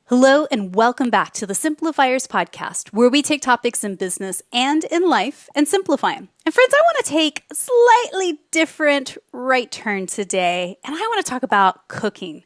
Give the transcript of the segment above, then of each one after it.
Hello and welcome back to the Simplifiers podcast, where we take topics in business and in life and simplify them. And friends, I want to take a slightly different right turn today, and I want to talk about cooking.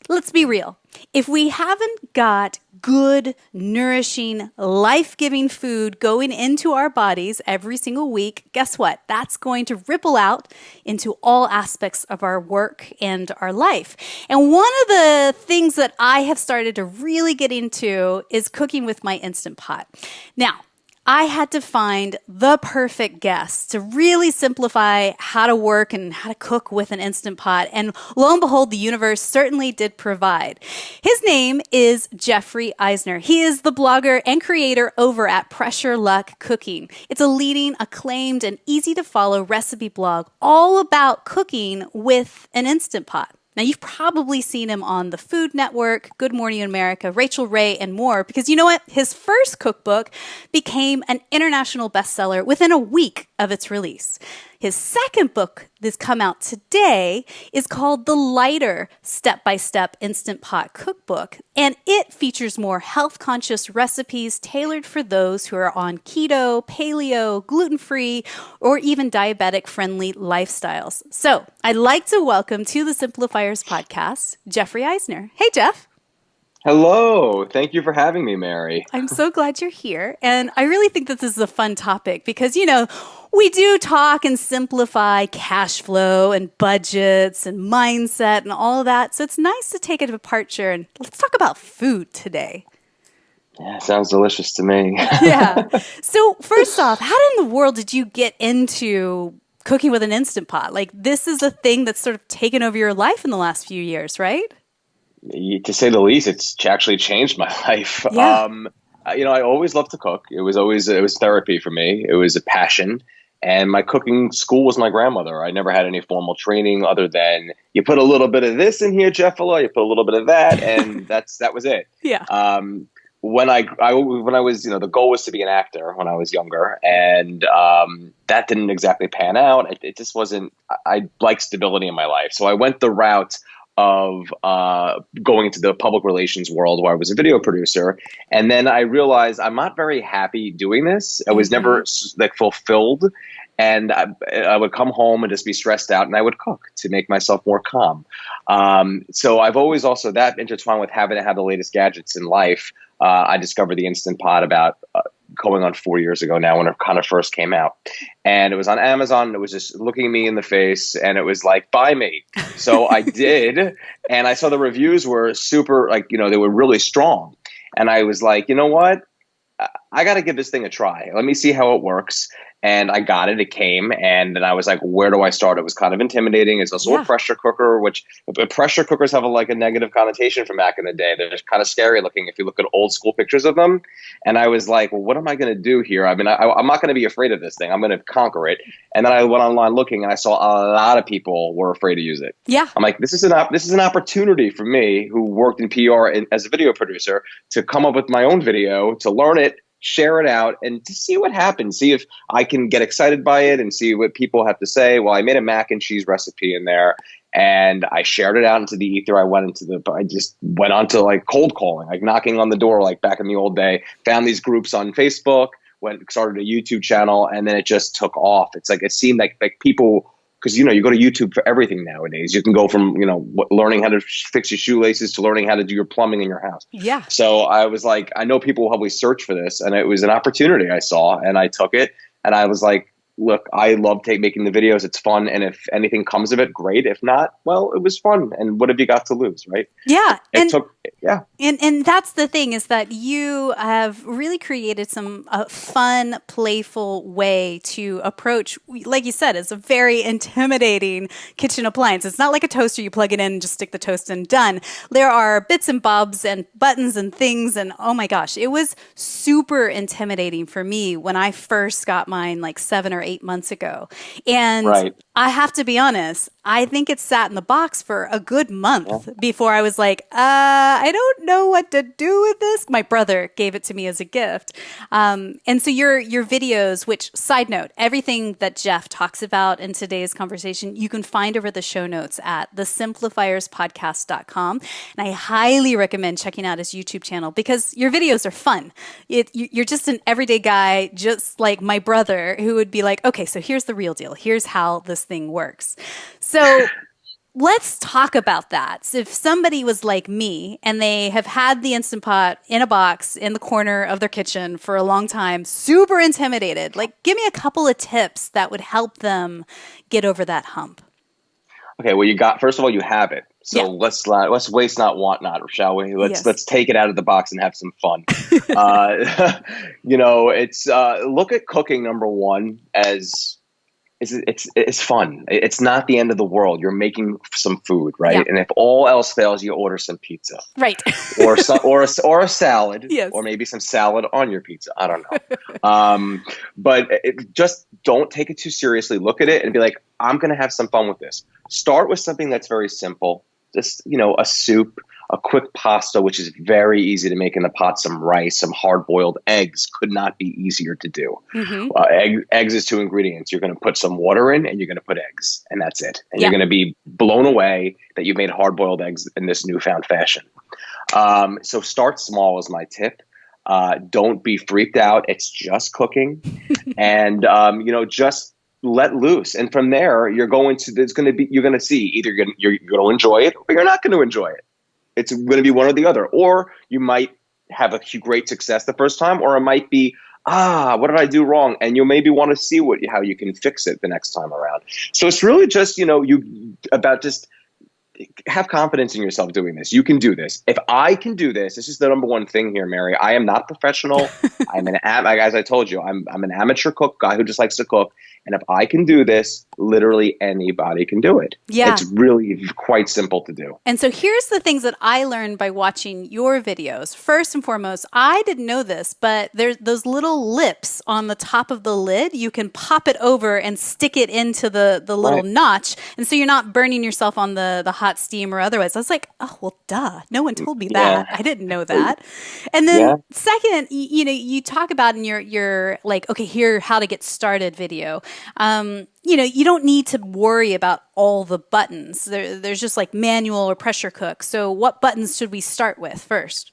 Let's be real. If we haven't got good, nourishing, life-giving food going into our bodies every single week, guess what? That's going to ripple out into all aspects of our work and our life. And one of the things that I have started to really get into is cooking with my Instant Pot. Now, I had to find the perfect guest to really simplify how to work and how to cook with an Instant Pot. And lo and behold, the universe certainly did provide. His name is Jeffrey Eisner. He is the blogger and creator over at Pressure Luck Cooking. It's a leading, acclaimed, and easy to follow recipe blog all about cooking with an Instant Pot. Now, you've probably seen him on the Food Network, Good Morning America, Rachel Ray, and more, because you know what? His first cookbook became an international bestseller within a week of its release. His second book that's come out today is called The Lighter Step-by-Step Instant Pot Cookbook, and it features more health-conscious recipes tailored for those who are on keto, paleo, gluten-free, or even diabetic-friendly lifestyles. So I'd like to welcome to the Simplifiers podcast, Jeffrey Eisner. Hey, Jeff. Hello. Thank you for having me, Mary. I'm so glad you're here. And I really think that this is a fun topic because, you know, we do talk and simplify cash flow and budgets and mindset and all of that. So it's nice to take a departure and let's talk about food today. Yeah, sounds delicious to me. Yeah. So first off, how in the world did you get into cooking with an Instant Pot? Like, this is a thing that's sort of taken over your life in the last few years, right? To say the least, it's actually changed my life. Yeah. I always loved to cook. It was therapy for me. It was a passion. And my cooking school was my grandmother. I never had any formal training other than you put a little bit of this in here, Jeffala, you put a little bit of that, and that was it. Yeah. When I was, the goal was to be an actor when I was younger, and that didn't exactly pan out. It just wasn't. I like stability in my life, so I went the route of going into the public relations world where I was a video producer. And then I realized I'm not very happy doing this. I was never fulfilled. And I would come home and just be stressed out, and I would cook to make myself more calm. So I've always also that intertwined with having to have the latest gadgets in life. I discovered the Instant Pot about going on 4 years ago now when it kind of first came out. And it was on Amazon. And it was just looking me in the face, and it was like, buy me. So I did. And I saw the reviews were super, they were really strong. And I was like, you know what? I got to give this thing a try. Let me see how it works. And I got it. It came. And then I was like, where do I start? It was kind of intimidating. It's also a pressure cooker, which pressure cookers have a negative connotation from back in the day. They're kind of scary looking if you look at old school pictures of them. And I was like, well, what am I going to do here? I mean, I'm not going to be afraid of this thing. I'm going to conquer it. And then I went online looking, and I saw a lot of people were afraid to use it. Yeah. I'm like, this is an opportunity for me, who worked in PR as a video producer, to come up with my own video, to learn it, share it out, and to see what happens, see if I can get excited by it and see what people have to say. Well, I made a mac and cheese recipe in there, and I shared it out into the ether. I just went on to cold calling, knocking on the door, back in the old day, found these groups on Facebook, started a YouTube channel, and then it just took off. It's it seemed like people, because, you go to YouTube for everything nowadays. You can go from, learning how to fix your shoelaces to learning how to do your plumbing in your house. Yeah. So I was like, I know people will probably search for this. And it was an opportunity I saw, and I took it. And I was like, look, I love making the videos. It's fun. And if anything comes of it, great. If not, well, it was fun. And what have you got to lose, right? Yeah. And that's the thing, is that you have really created some fun, playful way to approach, like you said, it's a very intimidating kitchen appliance. It's not like a toaster. You plug it in and just stick the toast in, done. There are bits and bobs and buttons and things. And oh my gosh, it was super intimidating for me when I first got mine 7 or 8 months ago. And I have to be honest. I think it sat in the box for a good month before I was like, I don't know what to do with this. My brother gave it to me as a gift. And so your videos, which side note, everything that Jeff talks about in today's conversation, you can find over the show notes at thesimplifierspodcast.com. And I highly recommend checking out his YouTube channel because your videos are fun. You're just an everyday guy, just like my brother, who would be like, okay, so here's the real deal. Here's how this thing works. So let's talk about that. So if somebody was like me and they have had the Instant Pot in a box in the corner of their kitchen for a long time, super intimidated, like give me a couple of tips that would help them get over that hump. Okay, well, first of all, you have it. So let's waste not, want not, shall we? Let's take it out of the box and have some fun. It's look at cooking, number one, as it's fun. It's not the end of the world. You're making some food, right? Yeah. And if all else fails, you order some pizza, right? or a salad, yes. Or maybe some salad on your pizza. I don't know. But just don't take it too seriously. Look at it and be like, I'm going to have some fun with this. Start with something that's very simple. Just, a soup, a quick pasta, which is very easy to make in the pot, some rice, some hard-boiled eggs could not be easier to do. Mm-hmm. Eggs is 2 ingredients. You're going to put some water in and you're going to put eggs, and that's it. And you're going to be blown away that you've made hard-boiled eggs in this newfound fashion. So start small is my tip. Don't be freaked out. It's just cooking. And, just let loose. And from there, you're going to see either you're going to enjoy it or you're not going to enjoy it. It's going to be one or the other. Or you might have a great success the first time, or it might be, what did I do wrong? And you'll maybe want to see how you can fix it the next time around. So it's really just, just have confidence in yourself doing this. You can do this. If I can do this is the number one thing here, Mary. I am not professional. As I told you, I'm an amateur cook, guy who just likes to cook. And if I can do this, literally anybody can do it. Yeah. It's really quite simple to do. And so here's the things that I learned by watching your videos. First and foremost, I didn't know this, but there's those little lips on the top of the lid. You can pop it over and stick it into the little notch. And so you're not burning yourself on the hot steam or otherwise. I was like, oh, well, duh. No one told me that. I didn't know that. And then second, you talk about in your like, okay, here, how to get started video. You don't need to worry about all the buttons. There's just like manual or pressure cook. So what buttons should we start with first?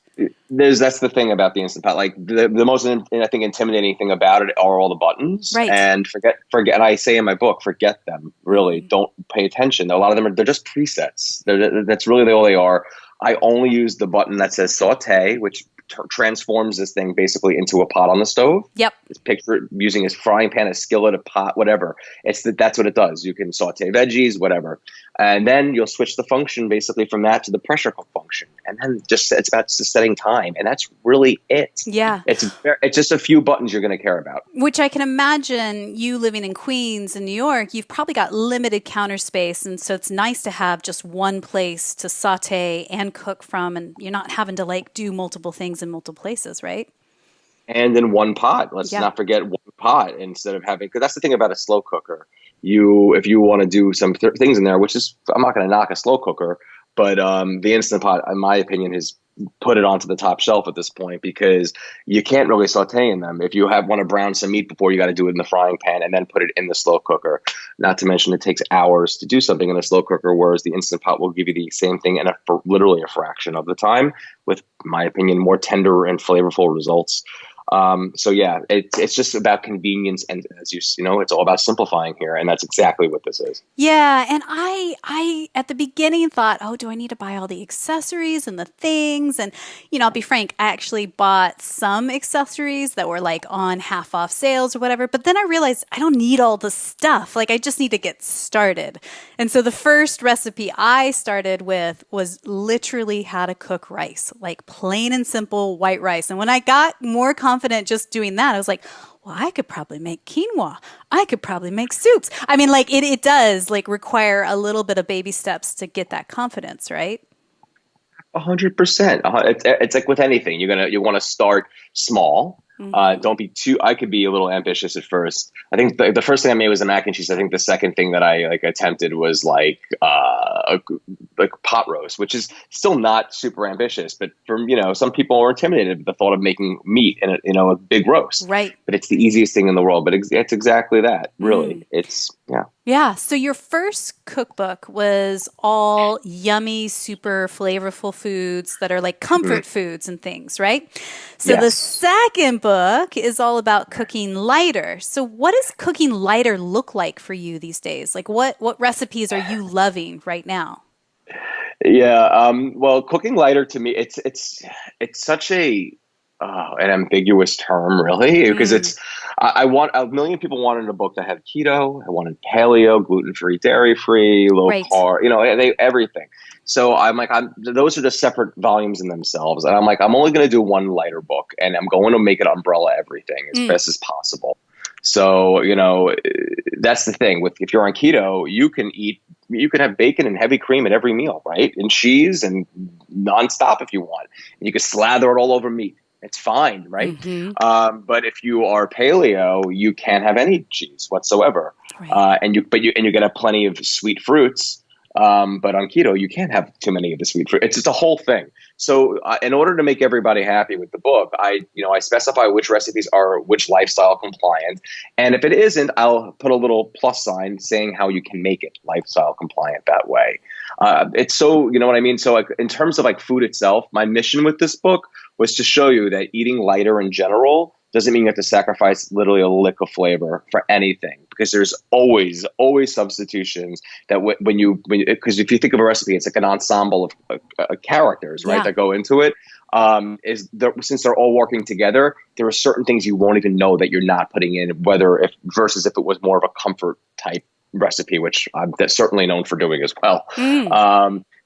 That's the thing about the Instant Pot. Like the most, I think, intimidating thing about it are all the buttons. Right. And forget. And I say in my book, forget them. Really, don't pay attention. A lot of them they're just presets. That's really all they are. I only use the button that says saute, which transforms this thing basically into a pot on the stove. Yep. It's picture using a frying pan, a skillet, a pot, whatever. That's what it does. You can saute veggies, whatever. And then you'll switch the function basically from that to the pressure cook function. And then it's about setting time. And that's really it. Yeah. It's just a few buttons you're going to care about. Which I can imagine you living in Queens and New York, you've probably got limited counter space. And so it's nice to have just one place to saute and cook from. And you're not having to do multiple things in multiple places, right? And in one pot. Let's not forget one pot instead of having, because that's the thing about a slow cooker. If you want to do some things in there, which is, I'm not going to knock a slow cooker, but the Instant Pot, in my opinion, has put it onto the top shelf at this point because you can't really saute in them. If you want to brown some meat before, you got to do it in the frying pan and then put it in the slow cooker. Not to mention it takes hours to do something in a slow cooker, whereas the Instant Pot will give you the same thing in literally a fraction of the time with, in my opinion, more tender and flavorful results. It's just about convenience, and as it's all about simplifying here, and that's exactly what this is. Yeah, and I at the beginning thought, oh, do I need to buy all the accessories and the things? And I'll be frank, I actually bought some accessories that were on half off sales or whatever. But then I realized I don't need all the stuff. I just need to get started. And so the first recipe I started with was literally how to cook rice, plain and simple white rice. And when I got more confident just doing that, I was like, well, I could probably make quinoa. I could probably make soups. I mean, it does require a little bit of baby steps to get that confidence, right? 100%. It's like with anything, you want to start small, Don't be too, I could be a little ambitious at first. I think the first thing I made was a mac and cheese. I think the second thing that I like attempted was like pot roast, which is still not super ambitious, but for, some people are intimidated with the thought of making meat in a big roast, Right. but it's the easiest thing in the world. But it's exactly that, really. Yeah. Yeah. So your first cookbook was all yummy, super flavorful foods that are like comfort foods and things, right? So the second book is all about cooking lighter. So what does cooking lighter look like for you these days? Like what recipes are you loving right now? Yeah. Well, cooking lighter to me, it's such an ambiguous term, really, because I want a million people wanted a book that had keto, I wanted paleo, gluten-free, dairy-free, low Right. carb, everything. So I'm like, those are just separate volumes in themselves, and I'm like, I'm only going to do one lighter book, and I'm going to make it umbrella everything as best as possible. So that's the thing with if you're on keto, you can have bacon and heavy cream at every meal, right? And cheese and nonstop if you want. And you can slather it all over meat. It's fine, right? But if you are paleo, you can't have any cheese whatsoever, Right. and you can have plenty of sweet fruits. But on keto, you can't have too many of the sweet fruit. It's just a whole thing. So in order to make everybody happy with the book, I specify which recipes are which lifestyle compliant. And if it isn't, I'll put a little plus sign saying how you can make it lifestyle compliant that way. It's so, you know what I mean? So like in terms of like food itself, my mission with this book was to show you that eating lighter in general doesn't mean you have to sacrifice literally a lick of flavor for anything, because there's always substitutions that because if you think of a recipe, it's like an ensemble of characters, right, that go into it. Since they're all working together, there are certain things you won't even know that you're not putting in, versus if it was more of a comfort type recipe, which that's certainly known for doing as well.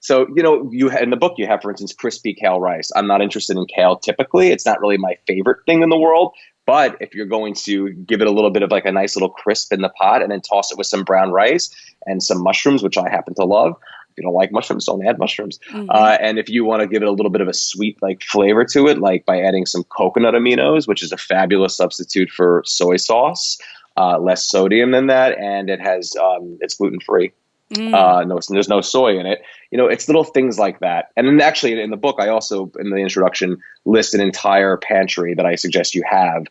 So, in the book, you have, for instance, crispy kale rice. I'm not interested in kale typically. It's not really my favorite thing in the world. But if you're going to give it a little bit of like a nice little crisp in the pot and then toss it with some brown rice and some mushrooms, which I happen to love. If you don't like mushrooms, don't add mushrooms. And if you want to give it a little bit of a sweet like flavor to it, like by adding some coconut aminos, which is a fabulous substitute for soy sauce, less sodium than that. And it's gluten-free. No, there's no soy in it. It's little things like that. And then actually in the book, I also, in the introduction, list an entire pantry that I suggest you have,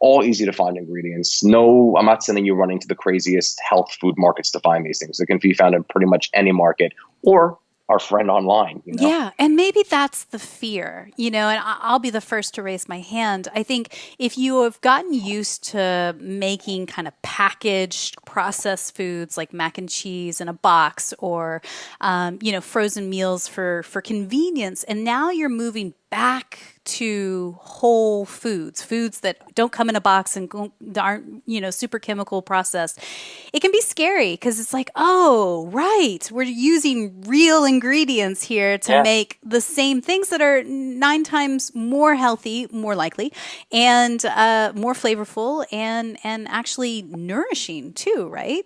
all easy to find ingredients. No, I'm not sending you running to the craziest health food markets to find these things. They can be found in pretty much any market or our friend online. Yeah. And maybe that's the fear, and I'll be the first to raise my hand. I think if you have gotten used to making kind of packaged processed foods like mac and cheese in a box or, frozen meals for convenience, and now you're moving back to whole foods that don't come in a box and aren't, super chemical processed, it can be scary because it's like, oh, right, we're using real ingredients here to make the same things that are 9 times more healthy, more likely, and more flavorful and actually nourishing too, right?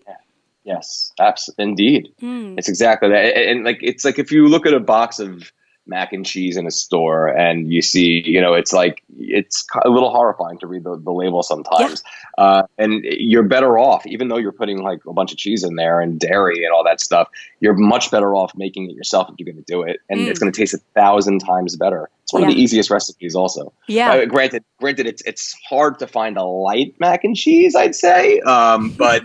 Yes, absolutely, indeed. It's exactly that. And like, it's like if you look at a box of mac and cheese in a store and you see, it's like, it's a little horrifying to read the label sometimes. And you're better off, even though you're putting like a bunch of cheese in there and dairy and all that stuff, you're much better off making it yourself if you're going to do it. And it's going to taste 1,000 times better. It's one of the easiest recipes also. Granted, it's hard to find a light mac and cheese, I'd say. But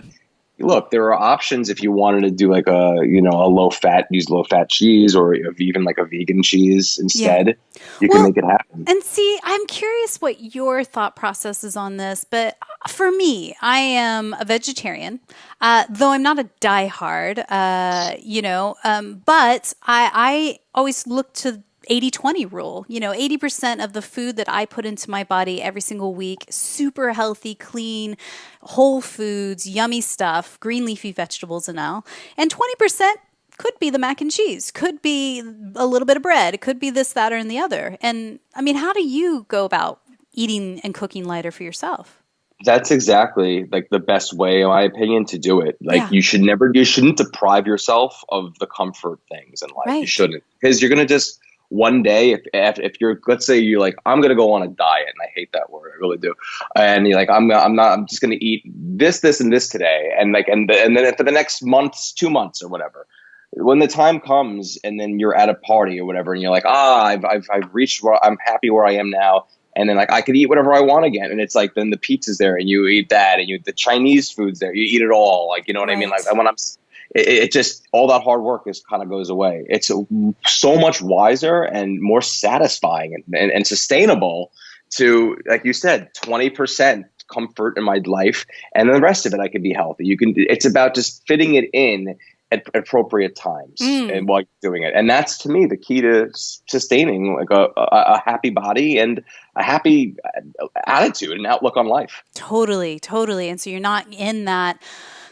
look, there are options if you wanted to do like use low fat cheese, or even like a vegan cheese instead. You can make it happen. And see, I'm curious what your thought process is on this, but for me, I am a vegetarian, though I'm not a diehard, but I always look to 80-20 rule. 80% of the food that I put into my body every single week, super healthy, clean, whole foods, yummy stuff, green leafy vegetables and all. And 20% could be the mac and cheese, could be a little bit of bread, it could be this, that, or the other. And I mean, how do you go about eating and cooking lighter for yourself? That's exactly like the best way, in my opinion, to do it. Like you shouldn't deprive yourself of the comfort things in life. Right. You shouldn't, because you're going to just one day, if you're, let's say you're like, I'm going to go on a diet, and I hate that word, I really do. And you're like, I'm just going to eat this, and this today. And like, and then for the next months, 2 months or whatever, when the time comes and then you're at a party or whatever, and you're like, I've reached where I'm happy where I am now. And then like, I could eat whatever I want again. And it's like, then the pizza's there and you eat that, and the Chinese food's there, you eat it all. Like, you know what I mean? Like when it just, all that hard work is kind of goes away. It's so much wiser and more satisfying and sustainable to, like you said, 20% comfort in my life, and then the rest of it I can be healthy. It's about just fitting it in at appropriate times and while you're doing it. And that's, to me, the key to sustaining like a happy body and a happy attitude and outlook on life. Totally, totally. And so you're not in that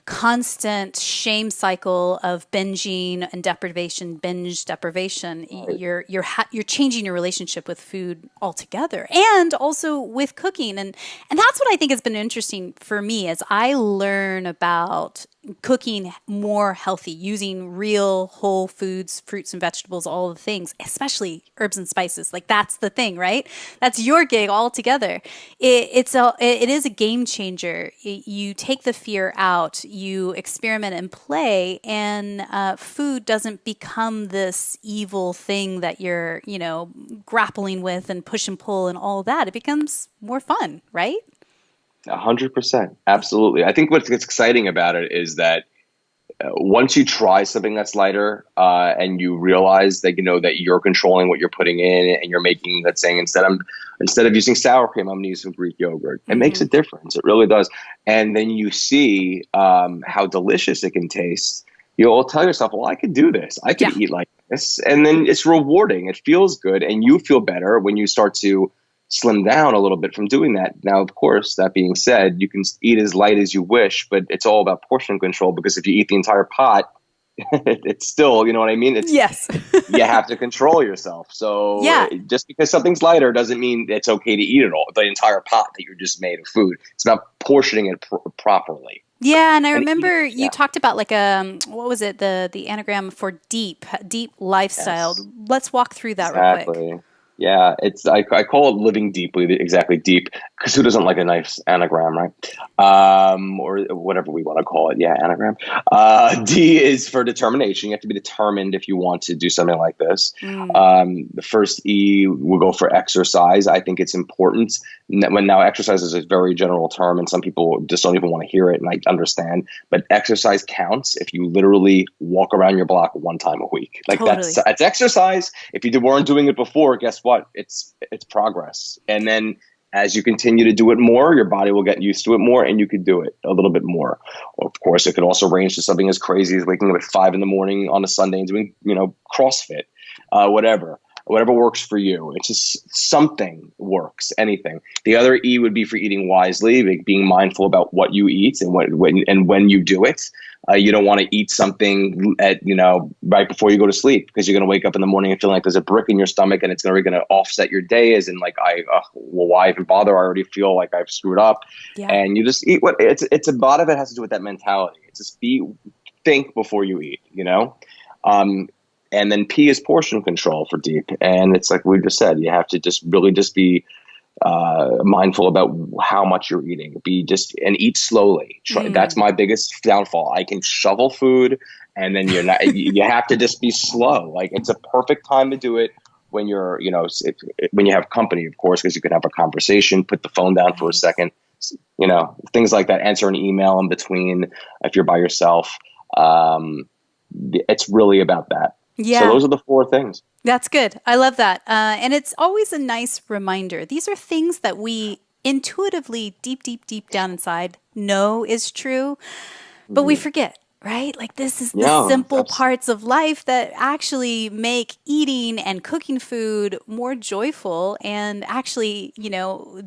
constant shame cycle of binging and binge deprivation. Right. You're changing your relationship with food altogether, and also with cooking. And that's what I think has been interesting for me as I learn about cooking more healthy, using real whole foods, fruits and vegetables, all the things, especially herbs and spices. Like that's the thing, right? That's your gig altogether. It is a game changer. You take the fear out, you experiment and play, and food doesn't become this evil thing that you're, grappling with and push and pull and all that. It becomes more fun, right? 100%. Absolutely. I think what's exciting about it is that once you try something that's lighter and you realize that, that you're controlling what you're putting in, and you're making that saying, instead of using sour cream, I'm going to use some Greek yogurt. It makes a difference. It really does. And then you see how delicious it can taste. You'll tell yourself, well, I could do this. I could eat like this. And then it's rewarding. It feels good. And you feel better when you start to slim down a little bit from doing that. Now, of course, that being said, you can eat as light as you wish, but it's all about portion control, because if you eat the entire pot, it's still, you know what I mean? Yes. You have to control yourself. So just because something's lighter doesn't mean it's okay to eat it all, the entire pot that you just made of food. It's about portioning it properly. Yeah, and I remember you talked about like what was it, the anagram for deep lifestyle. Yes. Let's walk through that real quick. Yeah, I call it living deeply, exactly deep, because who doesn't like a nice anagram, right? Or whatever we want to call it. Yeah, anagram. D is for determination. You have to be determined if you want to do something like this. The first E will go for exercise. I think it's important. Now exercise is a very general term, and some people just don't even want to hear it, and I understand. But exercise counts if you literally walk around your block one time a week. Like totally. That's exercise. If you weren't doing it before, guess what? It's progress. And then as you continue to do it more, your body will get used to it more, and you could do it a little bit more. Of course, it could also range to something as crazy as waking up at 5 a.m. on a Sunday and doing, CrossFit, whatever works for you. It's just something works, anything. The other E would be for eating wisely, like being mindful about what you eat and when you do it. You don't want to eat something at, right before you go to sleep, because you're going to wake up in the morning and feel like there's a brick in your stomach, and it's going to offset your day, as in like, why even bother? I already feel like I've screwed up. Yeah. And you just eat it's a lot of it has to do with that mentality. It's just think before you eat, and then P is portion control for deep. And it's like we just said, you have to just really just be mindful about how much you're eating. And eat slowly. That's my biggest downfall. I can shovel food, and then you have to just be slow. Like, it's a perfect time to do it when you're, when you have company, of course, because you can have a conversation, put the phone down for a second, things like that. Answer an email in between if you're by yourself. It's really about that. Yeah. So those are the 4 things. That's good. I love that. And it's always a nice reminder. These are things that we intuitively, deep down inside know is true, but we forget, right? Like, this is the simple parts of life that actually make eating and cooking food more joyful and actually,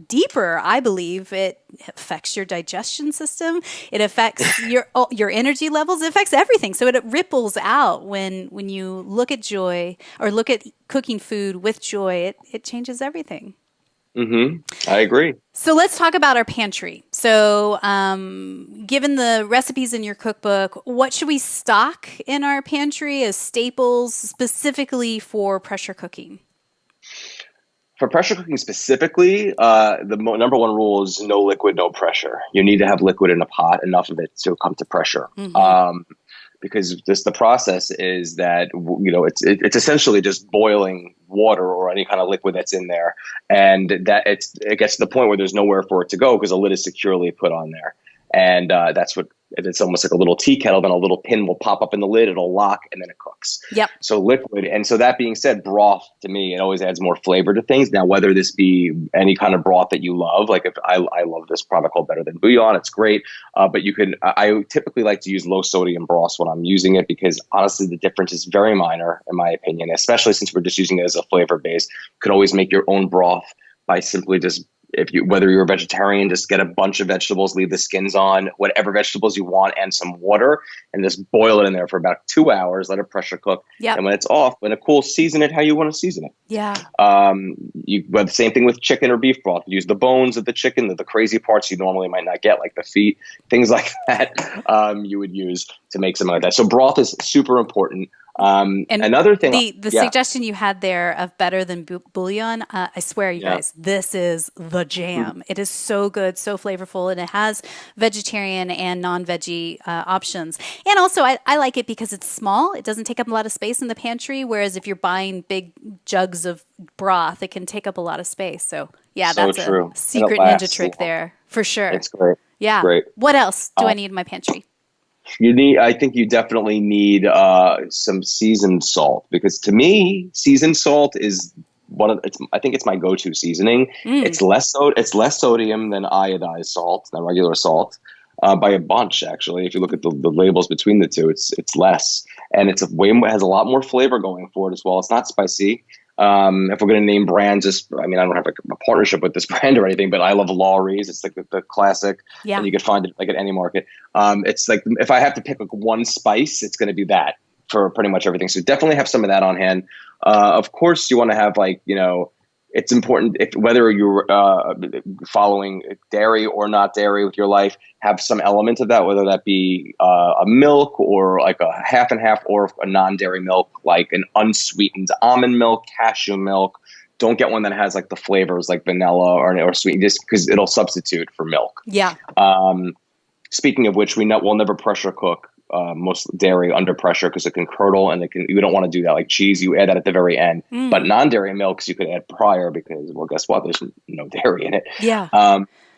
deeper. I believe it affects your digestion system. It affects your energy levels. It affects everything. So it ripples out when you look at joy or look at cooking food with joy. It changes everything. I agree. So let's talk about our pantry. So, given the recipes in your cookbook, what should we stock in our pantry as staples specifically for pressure cooking? For pressure cooking specifically, the number one rule is no liquid, no pressure. You need to have liquid in a pot, enough of it to come to pressure. Because the process is that, it's essentially just boiling water or any kind of liquid that's in there, and that it gets to the point where there's nowhere for it to go because the lid is securely put on there, and that's what it's almost like a little tea kettle. Then a little pin will pop up in the lid, it'll lock, and then it cooks. Yep. So liquid, and so that being said, broth to me, it always adds more flavor to things. Now, whether this be any kind of broth that you love, like if I love this product called Better Than Bouillon, it's great. But you can, I typically like to use low sodium broths when I'm using it because honestly, the difference is very minor in my opinion, especially since we're just using it as a flavor base. You could always make your own broth by simply just, whether you're a vegetarian, just get a bunch of vegetables, leave the skins on, whatever vegetables you want, and some water, and just boil it in there for about 2 hours. Let it pressure cook, and when it's off, when it cools, season it how you want to season it. Yeah. The same thing with chicken or beef broth. Use the bones of the chicken, the crazy parts you normally might not get, like the feet, things like that. You would use to make something like that. So broth is super important. And another thing, the suggestion you had there of Better Than Bouillon, I swear, you guys, this is the jam. It is so good, so flavorful, and it has vegetarian and non-veggie options. And also, I like it because it's small. It doesn't take up a lot of space in the pantry, whereas if you're buying big jugs of broth, it can take up a lot of space. So, yeah, so that's true. A secret ninja trick there, for sure. It's great. Yeah. Great. What else do I need in my pantry? I think you definitely need some seasoned salt, because to me, seasoned salt is I think it's my go-to seasoning. It's less sodium than iodized salt, than regular salt, by a bunch actually. If you look at the labels between the two, it's less, and has a lot more flavor going for it as well. It's not spicy. If we're going to name brands, I don't have a partnership with this brand or anything, but I love Lawry's. It's like the classic, and you can find it like at any market. It's like, if I have to pick like one spice, it's going to be that for pretty much everything. So definitely have some of that on hand. Of course, you want to have it's important, whether you're following dairy or not dairy with your life, have some element of that, whether that be a milk or like a half and half, or a non-dairy milk, like an unsweetened almond milk, cashew milk. Don't get one that has like the flavors like vanilla or sweet, just because it'll substitute for milk. Yeah. Speaking of which, we'll never pressure cook most dairy under pressure because it can curdle, and you don't want to do that. Like cheese, you add that at the very end. But non-dairy milks you could add prior because, well, guess what? There's no dairy in it. Yeah.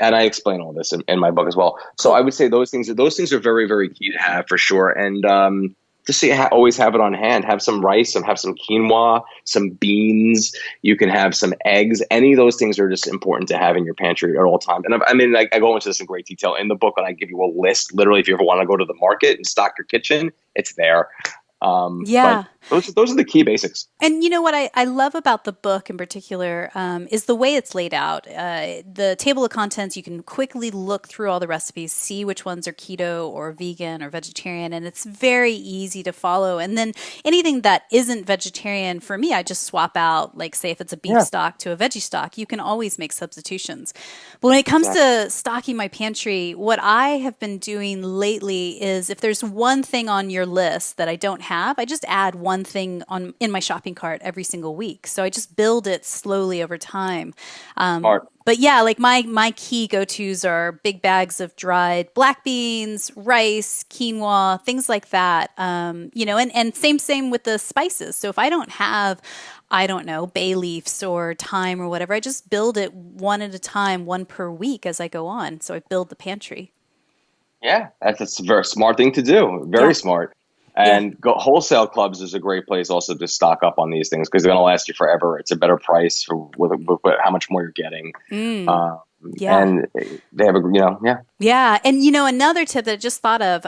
And I explain all this in my book as well. So I would say those things are very, very key to have for sure. And just always have it on hand. Have some rice, have some quinoa, some beans. You can have some eggs. Any of those things are just important to have in your pantry at all times. And I go into this in great detail in the book, and I give you a list. Literally, if you ever want to go to the market and stock your kitchen, it's there. Yeah. Those are the key basics. And you know what I love about the book in particular is the way it's laid out. The table of contents, you can quickly look through all the recipes, see which ones are keto or vegan or vegetarian, and it's very easy to follow. And then anything that isn't vegetarian, for me, I just swap out, like say if it's a beef stock to a veggie stock, you can always make substitutions. But when it comes to stocking my pantry, what I have been doing lately is if there's one thing on your list that I don't have, I just add one thing in my shopping cart every single week. So I just build it slowly over time. But yeah, like my key go-tos are big bags of dried black beans, rice, quinoa, things like that. And same with the spices. So if I don't have, bay leaves or thyme or whatever, I just build it one at a time, one per week as I go on. So I build the pantry. Yeah, that's a very smart thing to do. Very smart. And wholesale clubs is a great place also to stock up on these things because they're going to last you forever. It's a better price with how much more you're getting. Yeah. And they have a, yeah. Yeah. And, another tip that I just thought of,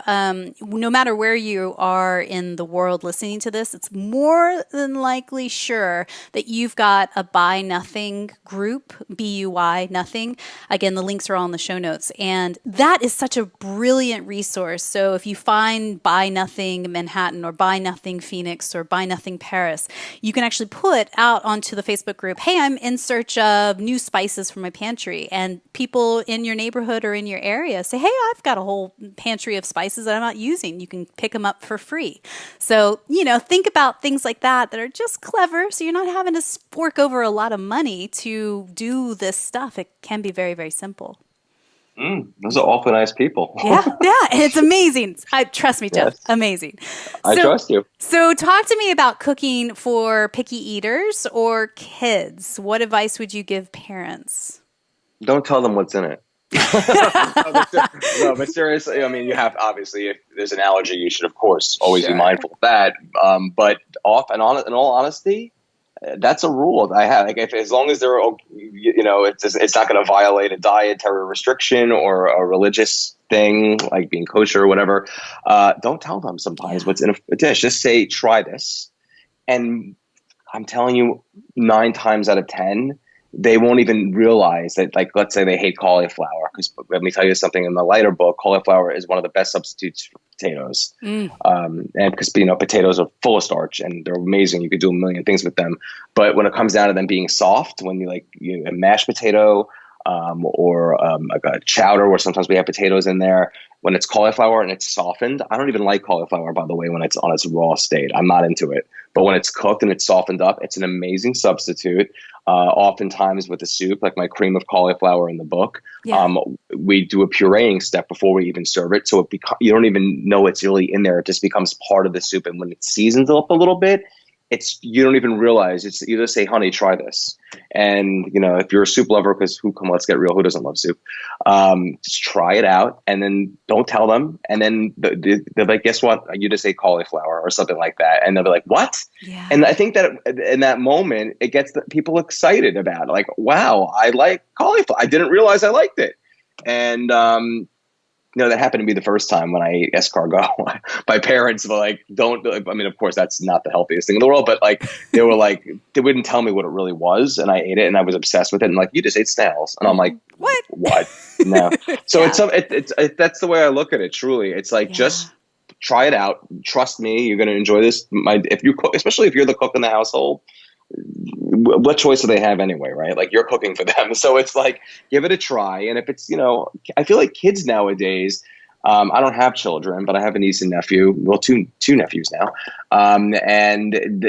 no matter where you are in the world listening to this, it's more than likely sure that you've got a Buy Nothing group, BUY Nothing. Again, the links are all in the show notes. And that is such a brilliant resource. So if you find Buy Nothing Manhattan or Buy Nothing Phoenix or Buy Nothing Paris, you can actually put out onto the Facebook group, hey, I'm in search of new spices for my pantry. And people in your neighborhood or in your area say, hey, I've got a whole pantry of spices that I'm not using. You can pick them up for free. So, think about things like that are just clever. So you're not having to fork over a lot of money to do this stuff. It can be very, very simple. Those are awfully nice people. Yeah. And it's amazing. Trust me, Jeff, amazing. I trust you. So talk to me about cooking for picky eaters or kids. What advice would you give parents? Don't tell them what's in it. No, but seriously, I mean, you have, obviously, if there's an allergy, you should, of course, always be mindful of that. But in all honesty, that's a rule I have. Like, as long as they're, it's not going to violate a dietary restriction or a religious thing, like being kosher or whatever. Don't tell them sometimes what's in a dish. Just say, try this. And I'm telling you, 9 times out of 10, they won't even realize that, like, let's say they hate cauliflower, because let me tell you something, in the lighter book, cauliflower is one of the best substitutes for potatoes. And because, potatoes are full of starch and they're amazing. You could do a million things with them. But when it comes down to them being soft, when you a mashed potato, or like a chowder where sometimes we have potatoes in there, when it's cauliflower and it's softened, I don't even like cauliflower, by the way, when it's on its raw state. I'm not into it. But when it's cooked and it's softened up, it's an amazing substitute. Oftentimes with a soup, like my cream of cauliflower in the book, we do a pureeing step before we even serve it. So you don't even know it's really in there. It just becomes part of the soup. And when it seasons up a little bit, you don't even realize. You just say, honey, try this. And, if you're a soup lover, because let's get real, who doesn't love soup? Just try it out and then don't tell them. And then they're like, guess what? You just ate cauliflower or something like that. And they'll be like, what? Yeah. And I think that in that moment, it gets people excited about it. Like, wow, I like cauliflower. I didn't realize I liked it. And, that happened to me the first time when I ate escargot. My parents were like, of course, that's not the healthiest thing in the world, but they were like, they wouldn't tell me what it really was. And I ate it and I was obsessed with it. And like, you just ate snails. And I'm like, what? No. So that's the way I look at it. Truly. It's like, just try it out. Trust me. You're going to enjoy this. If you cook, especially if you're the cook in the household, what choice do they have anyway, right? Like, you're cooking for them. So it's like, give it a try. And if it's, I feel like kids nowadays, I don't have children, but I have a niece and nephew, well, two nephews now. And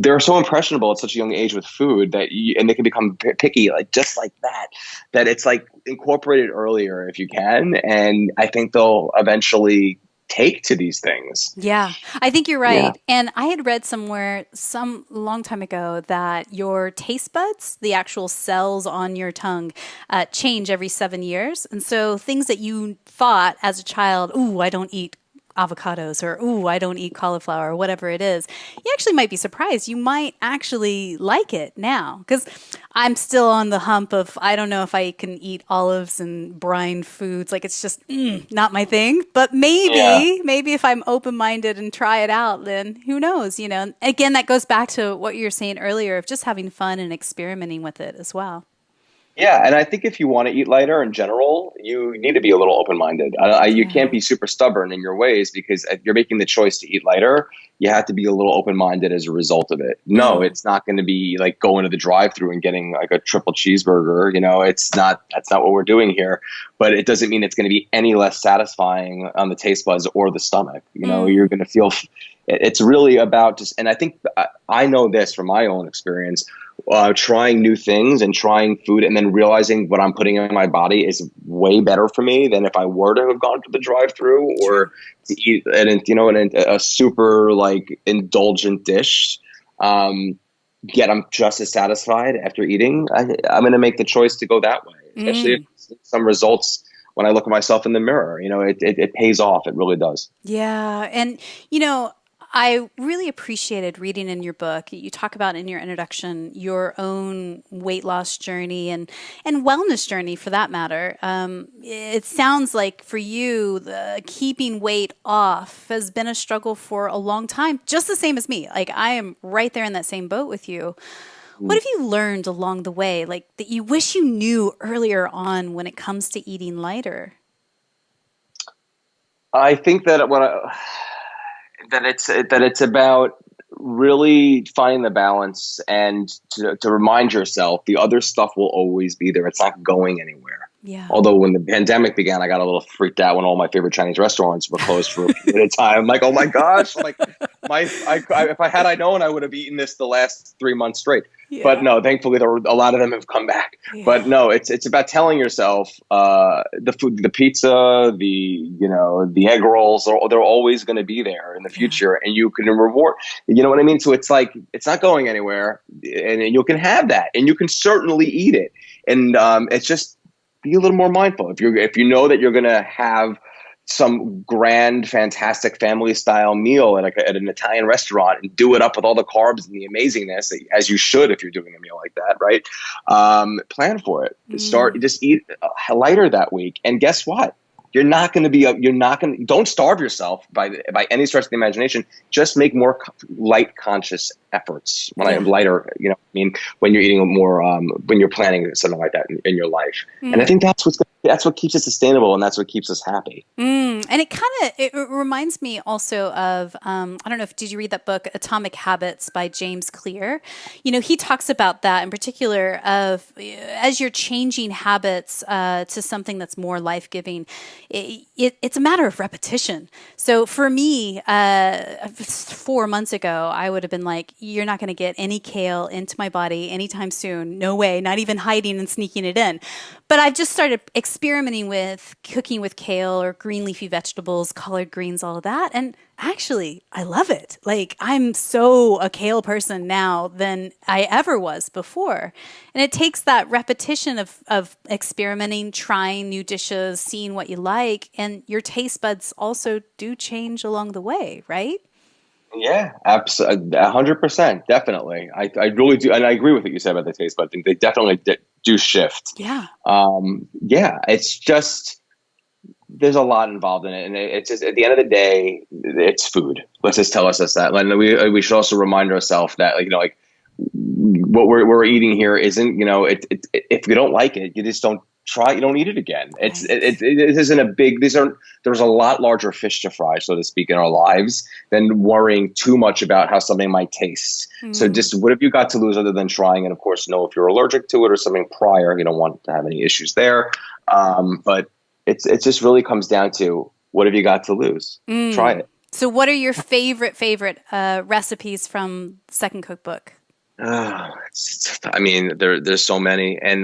they're so impressionable at such a young age with food and they can become picky, just like that it's like incorporated earlier if you can. And I think they'll eventually take to these things. Yeah, I think you're right. Yeah. And I had read somewhere long time ago that your taste buds, the actual cells on your tongue, change every 7 years. And so things that you thought as a child, ooh, I don't eat avocados, or ooh, I don't eat cauliflower, or whatever it is, you actually might be surprised. You might actually like it now, because I'm still on the hump of, I don't know if I can eat olives and brine foods. Like, it's just not my thing. But maybe if I'm open-minded and try it out, then who knows, Again, that goes back to what you were saying earlier of just having fun and experimenting with it as well. Yeah, and I think if you want to eat lighter in general, you need to be a little open-minded. You can't be super stubborn in your ways, because if you're making the choice to eat lighter, you have to be a little open-minded as a result of it. No, it's not going to be like going to the drive-thru and getting like a triple cheeseburger. That's not what we're doing here. But it doesn't mean it's going to be any less satisfying on the taste buds or the stomach. You're going to feel. It's really about just, and I think I know this from my own experience. Trying new things and trying food and then realizing what I'm putting in my body is way better for me than if I were to have gone to the drive-thru or to eat a super like indulgent dish. Yet I'm just as satisfied after eating. I'm going to make the choice to go that way, especially if some results when I look at myself in the mirror. It pays off. It really does. Yeah, and I really appreciated reading in your book. You talk about in your introduction your own weight loss journey and wellness journey for that matter. It sounds like for you, keeping weight off has been a struggle for a long time, just the same as me. Like I am right there in that same boat with you. What have you learned along the way, like that you wish you knew earlier on when it comes to eating lighter? I think that that it's about really finding the balance and to remind yourself the other stuff will always be there. It's not going anywhere. Yeah. Although when the pandemic began, I got a little freaked out when all my favorite Chinese restaurants were closed for a period of time. I'm like, oh my gosh, like if I had known, I would have eaten this the last 3 months straight. Yeah. But no, thankfully, a lot of them have come back. Yeah. But no, it's about telling yourself the food, the pizza, the egg rolls, they're always going to be there in the future, and you can reward. You know what I mean? So it's like it's not going anywhere, and you can have that, and you can certainly eat it, and it's just be a little more mindful. If you know that you're going to have some grand, fantastic family style meal at an Italian restaurant and do it up with all the carbs and the amazingness, as you should if you're doing a meal like that, right? Plan for it. Just eat lighter that week. And guess what? Don't starve yourself by any stretch of the imagination. Just make more light conscious efforts when I am lighter, when you're eating more, when you're planning something like that in your life. And I think that's what keeps it sustainable, and that's what keeps us happy. And it reminds me also of, I don't know did you read that book, Atomic Habits by James Clear? He talks about that in particular of as you're changing habits to something that's more life-giving, it's a matter of repetition. So for me, 4 months ago, I would have been like, you're not going to get any kale into my body anytime soon. No way, not even hiding and sneaking it in. But I've just started experimenting with cooking with kale or green leafy vegetables, collard greens, all of that. And actually, I love it. Like I'm so a kale person now than I ever was before. And it takes that repetition of experimenting, trying new dishes, seeing what you like. And your taste buds also do change along the way, right? Yeah, absolutely, 100%, definitely. I really do, and I agree with what you said about the taste buds. I think they definitely do shift. Yeah. It's just there's a lot involved in it, and it's just at the end of the day, it's food. Let's just tell us that. And we should also remind ourselves that what we're eating here isn't if you don't like it, you just don't try. You don't eat it again. It isn't a big. There's a lot larger fish to fry, so to speak, in our lives than worrying too much about how something might taste. So just what have you got to lose other than trying? And of course, know if you're allergic to it or something prior. You don't want to have any issues there. But it just really comes down to what have you got to lose? Try it. So what are your favorite recipes from the second cookbook? There's so many, and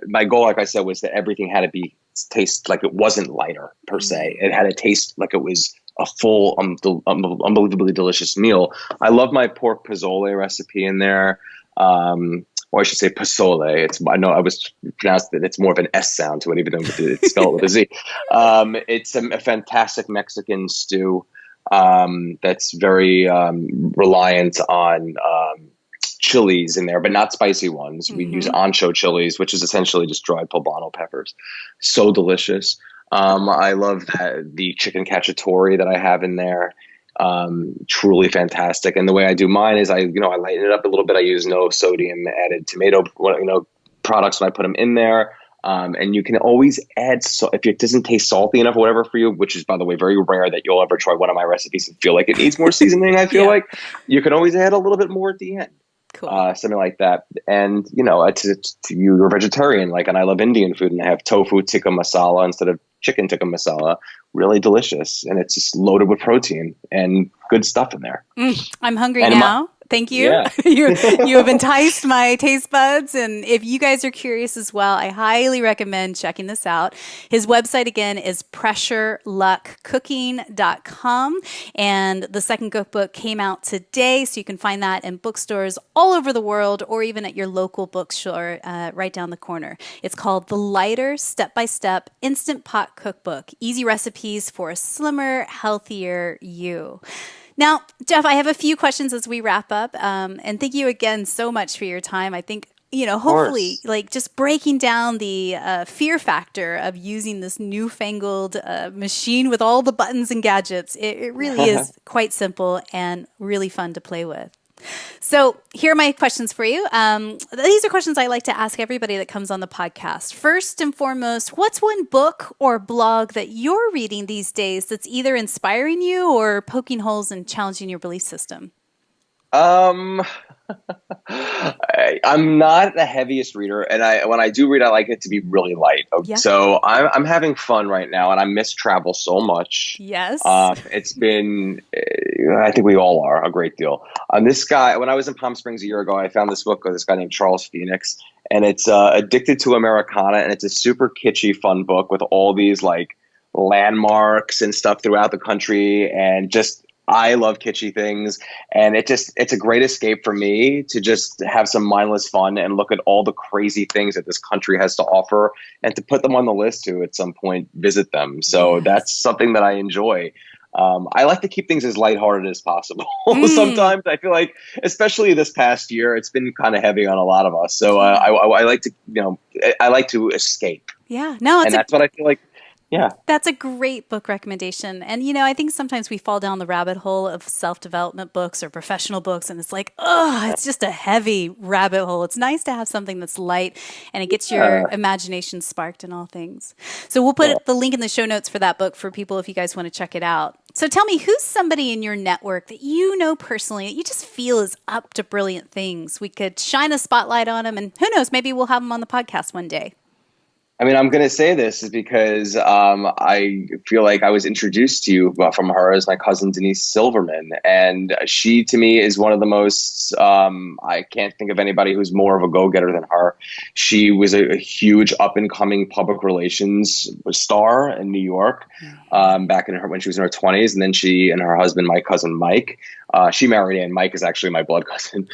my goal, like I said, was that everything had to taste like it wasn't lighter per se. It had to taste like it was a full, unbelievably delicious meal. I love my pork pozole recipe in there, or I should say pozole. I know I was pronounced it. It's more of an S sound to it, even though it's spelled with a Z. It's a fantastic Mexican stew that's very reliant on chilies in there, but not spicy ones. We use ancho chilies, which is essentially just dried poblano peppers. So delicious. I love the chicken cacciatore that I have in there. Truly fantastic. And the way I do mine is I lighten it up a little bit. I use no sodium added tomato, products when I put them in there. And you can always add, if it doesn't taste salty enough or whatever for you, which is, by the way, very rare that you'll ever try one of my recipes and feel like it needs more seasoning, I feel like you can always add a little bit more at the end. Cool. Something like that. And, you're a vegetarian, and I love Indian food, and I have tofu tikka masala instead of chicken tikka masala. Really delicious. And it's just loaded with protein and good stuff in there. I'm hungry now. Thank you. Yeah. You have enticed my taste buds. And if you guys are curious as well, I highly recommend checking this out. His website again is pressureluckcooking.com. And the second cookbook came out today. So you can find that in bookstores all over the world or even at your local bookstore right down the corner. It's called The Lighter Step-by-Step Instant Pot Cookbook. Easy recipes for a slimmer, healthier you. Now, Jeff, I have a few questions as we wrap up. And thank you again so much for your time. I think, hopefully, like just breaking down the fear factor of using this newfangled machine with all the buttons and gadgets. It really is quite simple and really fun to play with. So here are my questions for you. These are questions I like to ask everybody that comes on the podcast. First and foremost, what's one book or blog that you're reading these days that's either inspiring you or poking holes and challenging your belief system? I'm not the heaviest reader, and when I do read, I like it to be really light. Yeah. So I'm having fun right now, and I miss travel so much. Yes. It's been, I think we all are, a great deal. This guy, when I was in Palm Springs a year ago, I found this book of this guy named Charles Phoenix, and it's Addicted to Americana, and it's a super kitschy, fun book with all these like landmarks and stuff throughout the country, and just I love kitschy things, and it's a great escape for me to just have some mindless fun and look at all the crazy things that this country has to offer and to put them on the list to at some point visit them. So that's something that I enjoy. I like to keep things as lighthearted as possible. Sometimes I feel like, especially this past year, it's been kind of heavy on a lot of us. So I like to, I like to escape. Yeah, no, that's what I feel like. Yeah. That's a great book recommendation. And, I think sometimes we fall down the rabbit hole of self-development books or professional books, and it's like, it's just a heavy rabbit hole. It's nice to have something that's light and it gets your imagination sparked in all things. So we'll put the link in the show notes for that book for people if you guys want to check it out. So tell me, who's somebody in your network that you know personally that you just feel is up to brilliant things? We could shine a spotlight on them, and who knows, maybe we'll have them on the podcast one day. I mean, I'm going to say this is because I feel like I was introduced to you from her as my cousin, Denise Silverman. And she, to me, is one of the most, I can't think of anybody who's more of a go-getter than her. She was a huge up-and-coming public relations star in New York back when she was in her 20s. And then she and her husband, my cousin Mike, she married in. Mike is actually my blood cousin.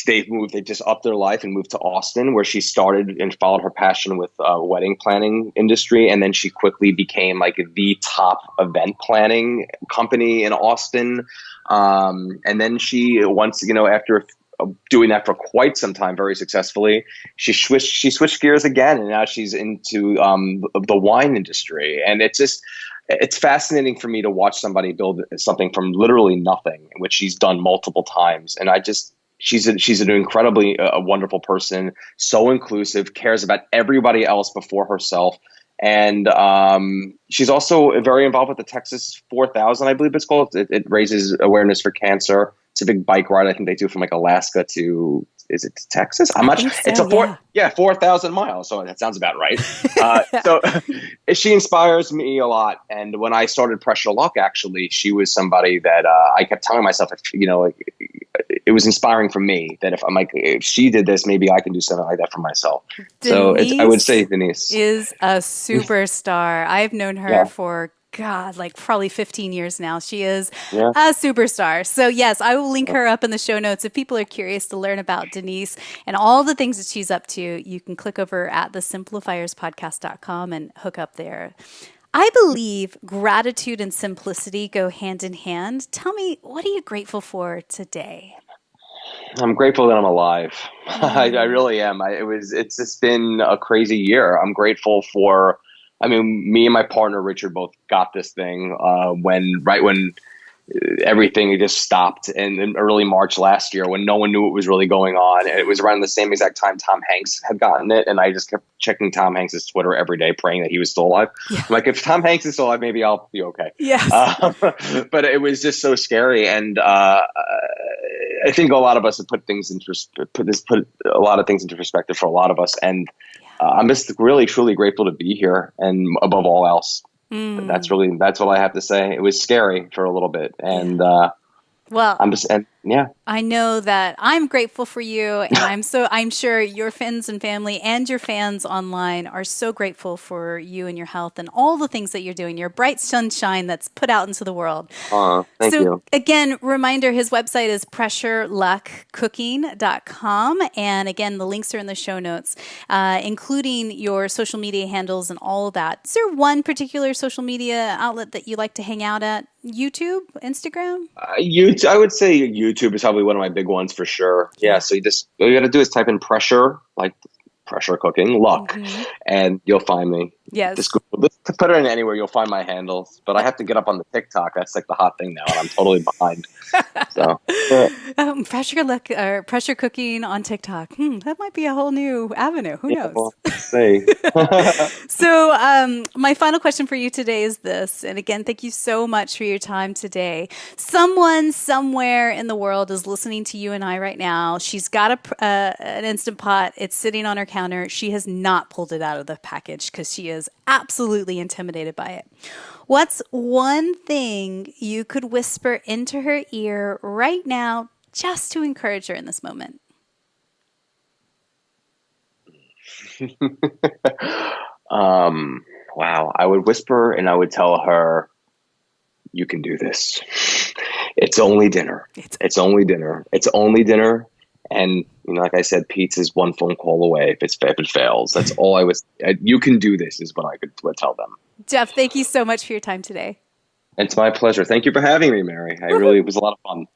They just upped their life and moved to Austin, where she started and followed her passion with wedding planning industry. And then she quickly became like the top event planning company in Austin. And then she after doing that for quite some time, very successfully, she switched gears again. And now she's into the wine industry. And it's fascinating for me to watch somebody build something from literally nothing, which she's done multiple times. And she's an incredibly wonderful person, so inclusive, cares about everybody else before herself. And she's also very involved with the Texas 4000, I believe it's called. It raises awareness for cancer. It's a big bike ride. I think they do from like Alaska to, is it Texas? I'm not sure. It's 4,000 miles. So that sounds about right. So she inspires me a lot. And when I started Pressure Luck, actually, she was somebody that I kept telling myself, it was inspiring for me that if she did this, maybe I can do something like that for myself. Denise I would say Denise is a superstar. I've known her for probably 15 years now. She is a superstar. So yes, I will link her up in the show notes. If people are curious to learn about Denise and all the things that she's up to, you can click over at thesimplifierspodcast.com and hook up there. I believe gratitude and simplicity go hand in hand. Tell me, what are you grateful for today? I'm grateful that I'm alive. I really am. It's just been a crazy year. I'm grateful for, me and my partner, Richard, both got this thing when everything just stopped in early March last year when no one knew what was really going on. And it was around the same exact time Tom Hanks had gotten it. And I just kept checking Tom Hanks' Twitter every day, praying that he was still alive. Yeah. I'm like, if Tom Hanks is still alive, maybe I'll be okay. Yes. But it was just so scary. And I think a lot of us have put a lot of things into perspective for a lot of us. And I'm just really, truly grateful to be here. And above all else, that's what I have to say. It was scary for a little bit. And Yeah. I know that I'm grateful for you, and I'm sure your friends and family and your fans online are so grateful for you and your health and all the things that you're doing, your bright sunshine that's put out into the world. Thank So you. again, reminder, his website is pressureluckcooking.com. And again, the links are in the show notes, including your social media handles and all of that. Is there one particular social media outlet that you like to hang out at? YouTube, Instagram? I would say YouTube is probably one of my big ones for sure. Yeah. Yeah. So all you got to do is type in pressure, like pressure cooking, luck, and you'll find me. Yes. Just Google this, to put it in anywhere, you'll find my handles. But I have to get up on the TikTok. That's like the hot thing now, and I'm totally behind. So Pressure cooking on TikTok. That might be a whole new avenue. Who yeah, knows? well, say. So, my final question for you today is this. And again, thank you so much for your time today. Someone somewhere in the world is listening to you and I right now. She's got an Instant Pot. It's sitting on her counter. She has not pulled it out of the package because she is absolutely intimidated by it. What's one thing you could whisper into her ear right now just to encourage her in this moment? Wow. I would whisper and I would tell her, you can do this. It's only dinner. It's only dinner. It's only dinner. And, like I said, pizza's one phone call away if it fails. That's all you can do this is what I could tell them. Jeff, thank you so much for your time today. It's my pleasure. Thank you for having me, Mary. It was a lot of fun.